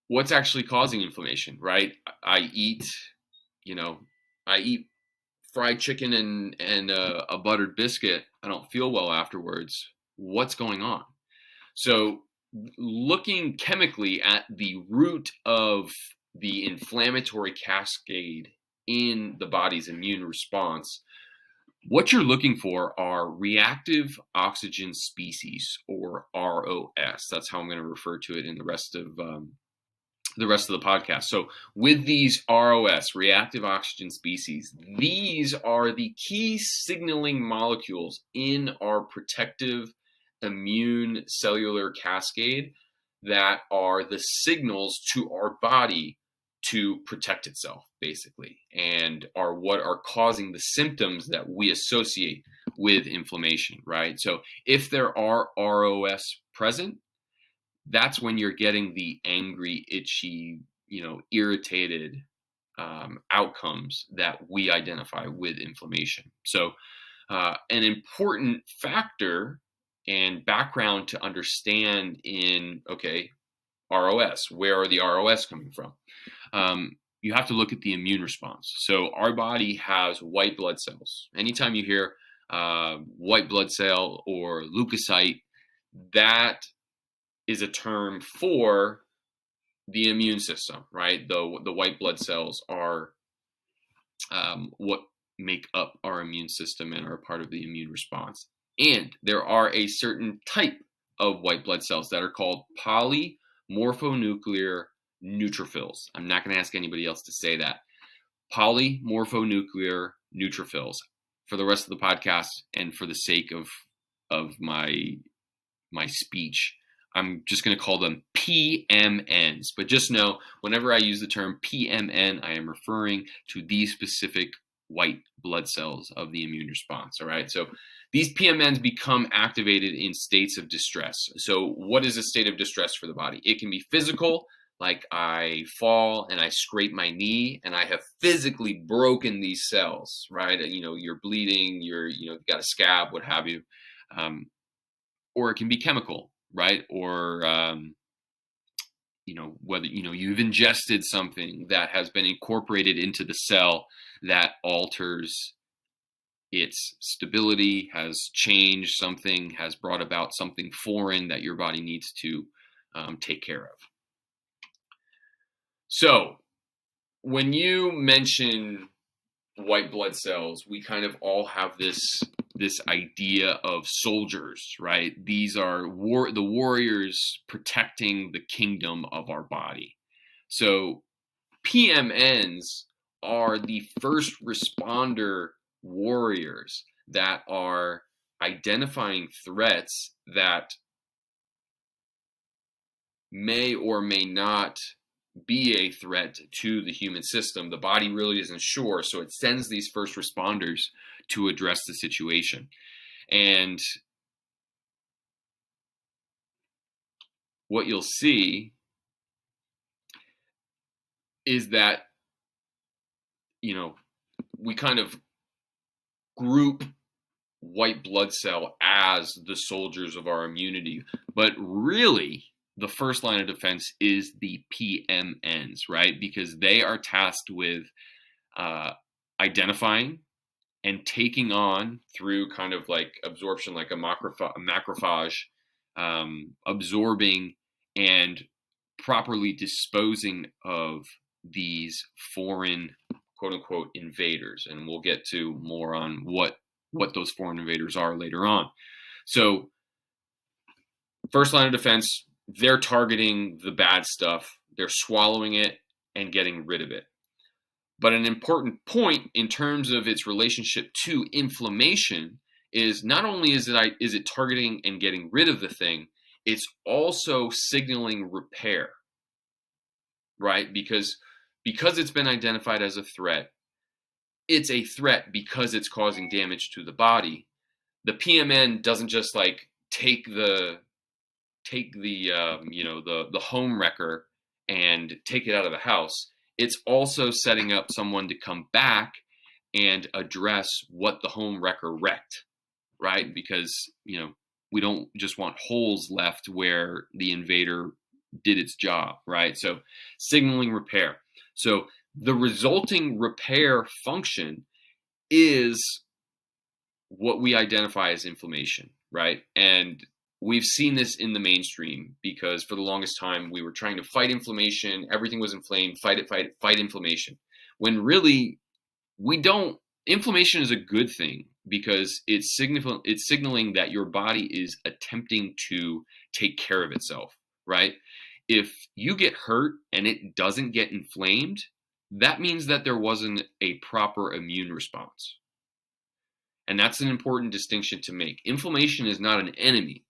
what's actually causing inflammation, right? I eat, you know, I eat fried chicken and a buttered biscuit. I don't feel well afterwards. What's going on? So, looking chemically at the root of the inflammatory cascade in the body's immune response, what you're looking for are reactive oxygen species, or ROS. That's how I'm going to refer to it in the rest of the podcast. So, with these ROS, reactive oxygen species, these are the key signaling molecules in our protective immune cellular cascade that are the signals to our body to protect itself, basically, and are what are causing the symptoms that we associate with inflammation, right? So, if there are ROS present, that's when you're getting the angry, itchy, irritated outcomes that we identify with inflammation. So, an important factor and background to understand in, okay, ROS, where are the ROS coming from? You have to look at the immune response. So, our body has white blood cells. Anytime you hear white blood cell or leukocyte, that is a term for the immune system, right? The white blood cells are what make up our immune system and are part of the immune response. And there are a certain type of white blood cells that are called polymorphonuclear neutrophils. I'm not going to ask anybody else to say that. Polymorphonuclear neutrophils. For the rest of the podcast and for the sake of my speech, I'm just going to call them PMNs. But just know, whenever I use the term PMN, I am referring to these specific white blood cells of the immune response. All right. So these PMNs become activated in states of distress. So what is a state of distress for the body? It can be physical, like I fall and I scrape my knee and I have physically broken these cells, right? You're bleeding, you've got a scab, what have you. Or it can be chemical, right? Or, whether, you've ingested something that has been incorporated into the cell that alters its stability, has changed something, has brought about something foreign that your body needs to take care of. So, when you mention white blood cells, we kind of all have this idea of soldiers, right? These are the warriors protecting the kingdom of our body. So PMNs are the first responder warriors that are identifying threats that may or may not be a threat to the human system. The body really isn't sure, so it sends these first responders to address the situation. And what you'll see is that, we kind of group white blood cell as the soldiers of our immunity, but really the first line of defense is the PMNs, right? Because they are tasked with identifying and taking on, through kind of like absorption, like a macrophage, absorbing and properly disposing of these foreign, quote unquote, invaders. And we'll get to more on what those foreign invaders are later on. So first line of defense, they're targeting the bad stuff. They're swallowing it and getting rid of it. But an important point in terms of its relationship to inflammation is not only is it targeting and getting rid of the thing, it's also signaling repair, right? Because it's been identified as a threat, it's a threat because it's causing damage to the body. The PMN doesn't just like take the home wrecker and take it out of the house. It's also setting up someone to come back and address what the home wrecker wrecked, right? Because, we don't just want holes left where the invader did its job, right? So signaling repair. So the resulting repair function is what we identify as inflammation, right? And we've seen this in the mainstream because for the longest time we were trying to fight inflammation. Everything was inflamed, fight it, fight it, fight inflammation. When really we don't. Inflammation is a good thing because it's signaling that your body is attempting to take care of itself, right? If you get hurt and it doesn't get inflamed, that means that there wasn't a proper immune response. And that's an important distinction to make. Inflammation is not an enemy.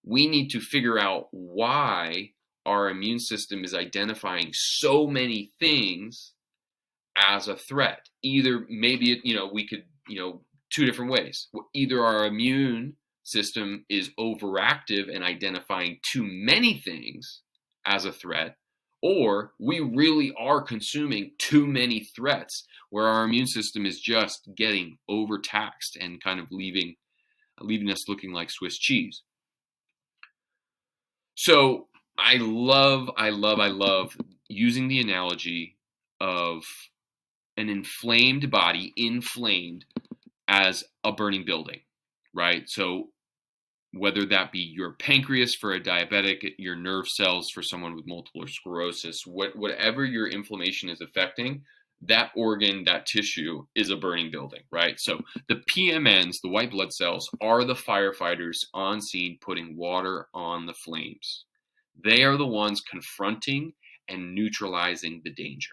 We need to figure out why our immune system is identifying so many things as a threat. Either maybe, we could, two different ways. Either our immune system is overactive and identifying too many things as a threat, or we really are consuming too many threats where our immune system is just getting overtaxed and kind of leaving us looking like Swiss cheese. So I love using the analogy of an inflamed body, inflamed as a burning building, right? So whether that be your pancreas for a diabetic, your nerve cells for someone with multiple sclerosis, whatever your inflammation is affecting, that organ, that tissue is a burning building, right? So the PMNs, the white blood cells, are the firefighters on scene putting water on the flames. They are the ones confronting and neutralizing the danger.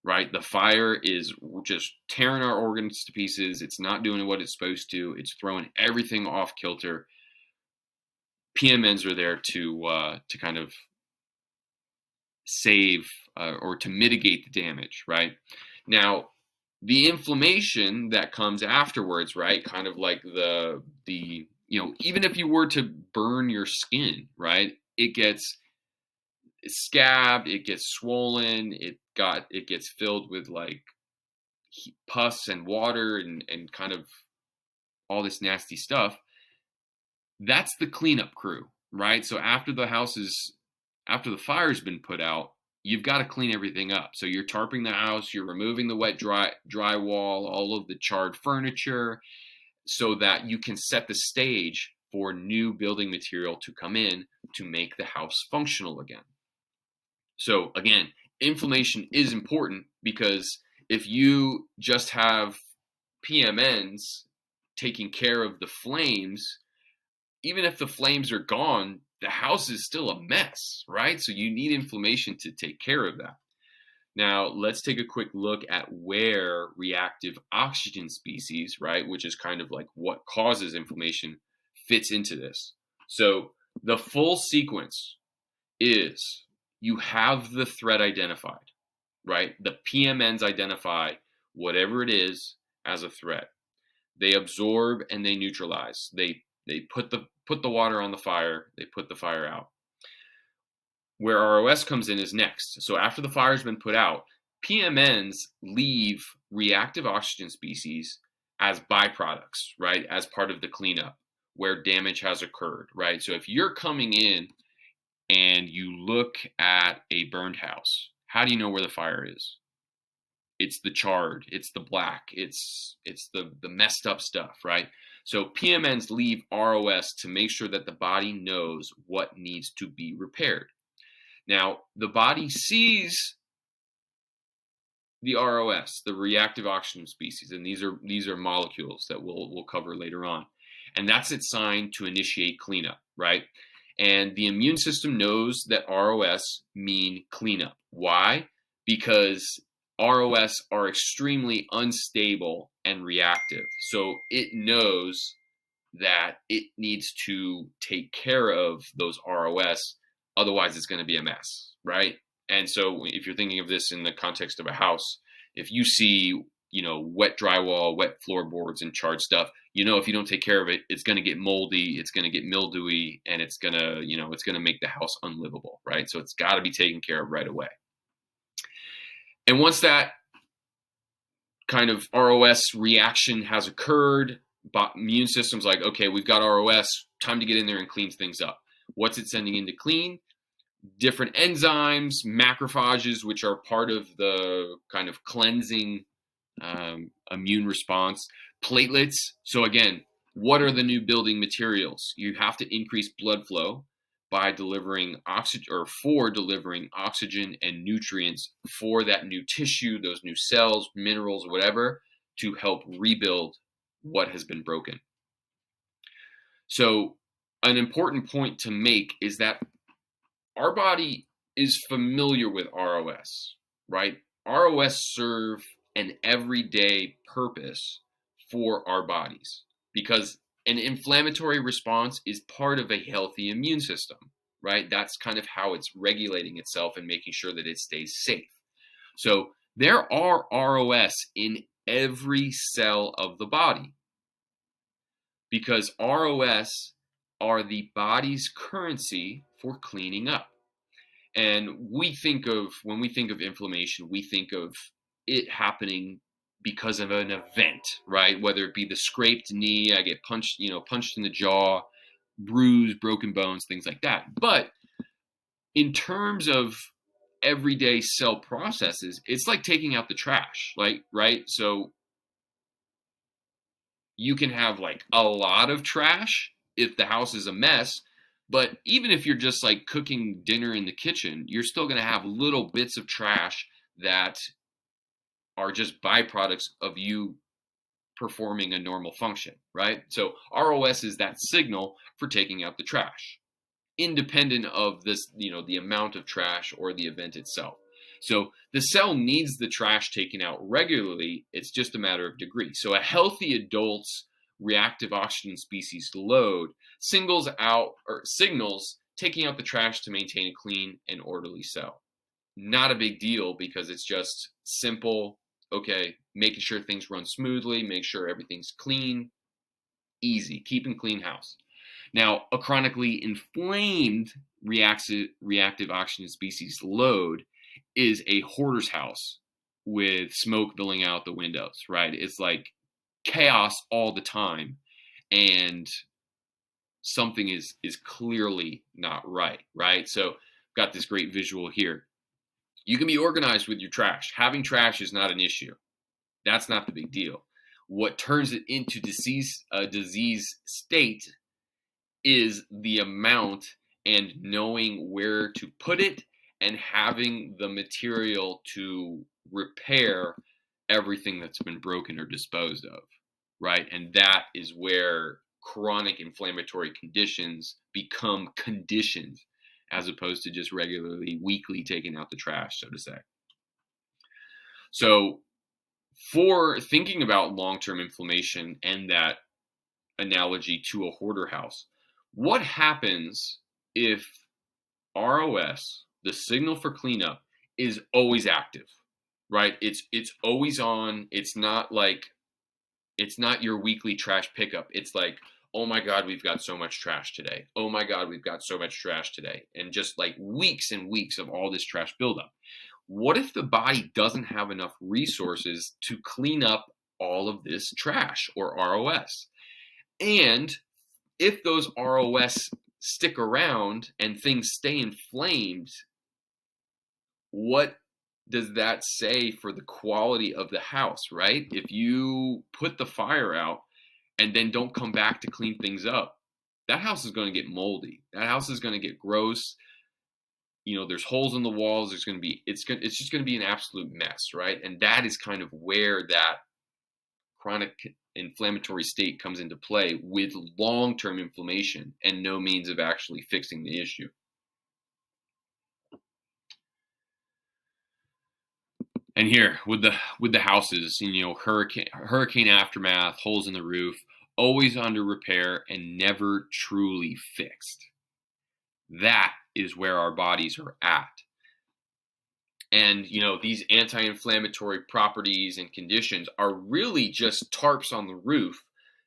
Right? The fire is just tearing our organs to pieces. It's not doing what it's supposed to. It's throwing everything off kilter. PMNs are there to kind of save or to mitigate the damage, right? Now, the inflammation that comes afterwards, right? Kind of like the even if you were to burn your skin, right? It gets scabbed, it gets swollen, it gets filled with like pus and water and kind of all this nasty stuff. That's the cleanup crew, right? So after the fire's been put out, you've got to clean everything up. So you're tarping the house, you're removing the wet drywall, all of the charred furniture, so that you can set the stage for new building material to come in to make the house functional again. So again, inflammation is important because if you just have PMNs taking care of the flames, even if the flames are gone, the house is still a mess, right? So you need inflammation to take care of that. Now, let's take a quick look at where reactive oxygen species, right, which is kind of like what causes inflammation, fits into this. So the full sequence is you have the threat identified, right? The PMNs identify whatever it is as a threat. They absorb and they neutralize. They put the water on the fire. They put the fire out. Where ROS comes in is next. So after the fire's been put out, PMNs leave reactive oxygen species as byproducts, right? As part of the cleanup where damage has occurred, right? So if you're coming in and you look at a burned house, how do you know where the fire is? It's the charred, it's the black, it's the messed up stuff, right? So PMNs leave ROS to make sure that the body knows what needs to be repaired. Now, the body sees the ROS, the reactive oxygen species, and these are molecules that we'll cover later on. And that's its sign to initiate cleanup, right? And the immune system knows that ROS mean cleanup. Why? Because ROS are extremely unstable and reactive. So it knows that it needs to take care of those ROS, otherwise it's going to be a mess, right? And so if you're thinking of this in the context of a house, if you see, wet drywall, wet floorboards, and charred stuff, if you don't take care of it, it's going to get moldy, it's going to get mildewy, and it's going to make the house unlivable, right? So it's got to be taken care of right away. And once that kind of ROS reaction has occurred, immune system's like, okay, we've got ROS, time to get in there and clean things up. What's it sending in to clean? Different enzymes, macrophages, which are part of the kind of cleansing immune response, platelets. So again, what are the new building materials? You have to increase blood flow by delivering oxygen, or for delivering oxygen and nutrients for that new tissue, those new cells, minerals, whatever, to help rebuild what has been broken. So an important point to make is that our body is familiar with ROS, right? ROS serve an everyday purpose for our bodies because an inflammatory response is part of a healthy immune system, right? That's kind of how it's regulating itself and making sure that it stays safe. So there are ROS in every cell of the body because ROS are the body's currency for cleaning up. And when we think of inflammation, we think of it happening because of an event, right? Whether it be the scraped knee, I get punched, punched in the jaw, bruised, broken bones, things like that. But in terms of everyday cell processes, it's like taking out the trash, like, right? So you can have like a lot of trash if the house is a mess, but even if you're just like cooking dinner in the kitchen, you're still going to have little bits of trash that are just byproducts of you performing a normal function, right? So ROS is that signal for taking out the trash, independent of this, the amount of trash or the event itself. So the cell needs the trash taken out regularly. It's just a matter of degree. So a healthy adult's reactive oxygen species load signals taking out the trash to maintain a clean and orderly cell. Not a big deal because it's just simple, okay, making sure things run smoothly, make sure everything's clean, easy, keeping clean house. Now, a chronically inflamed reactive oxygen species load is a hoarder's house with smoke billowing out the windows, right? It's like chaos all the time, and something is clearly not right, right? So I've got this great visual here. You can be organized with your trash. Having trash is not an issue. That's not the big deal. What turns it into a disease state is the amount and knowing where to put it and having the material to repair everything that's been broken or disposed of, right? And that is where chronic inflammatory conditions become conditions as opposed to just regularly, weekly taking out the trash, so to say. So for thinking about long-term inflammation and that analogy to a hoarder house, what happens if ROS, the signal for cleanup, is always active, right? It's always on. It's not your weekly trash pickup. It's like, oh my God, we've got so much trash today. Oh my God, we've got so much trash today. And just like weeks and weeks of all this trash buildup. What if the body doesn't have enough resources to clean up all of this trash or ROS? And if those ROS stick around and things stay inflamed, what does that say for the quality of the house, right? If you put the fire out and then don't come back to clean things up, that house is going to get moldy. That house is going to get gross. There's holes in the walls. It's just going to be an absolute mess, right? And that is kind of where that chronic inflammatory state comes into play with long-term inflammation and no means of actually fixing the issue. And here with the houses, hurricane aftermath, holes in the roof, always under repair and never truly fixed. That is where our bodies are at. And these anti-inflammatory properties and conditions are really just tarps on the roof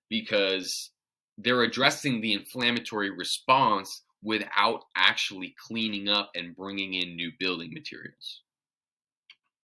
because they're addressing the inflammatory response without actually cleaning up and bringing in new building materials.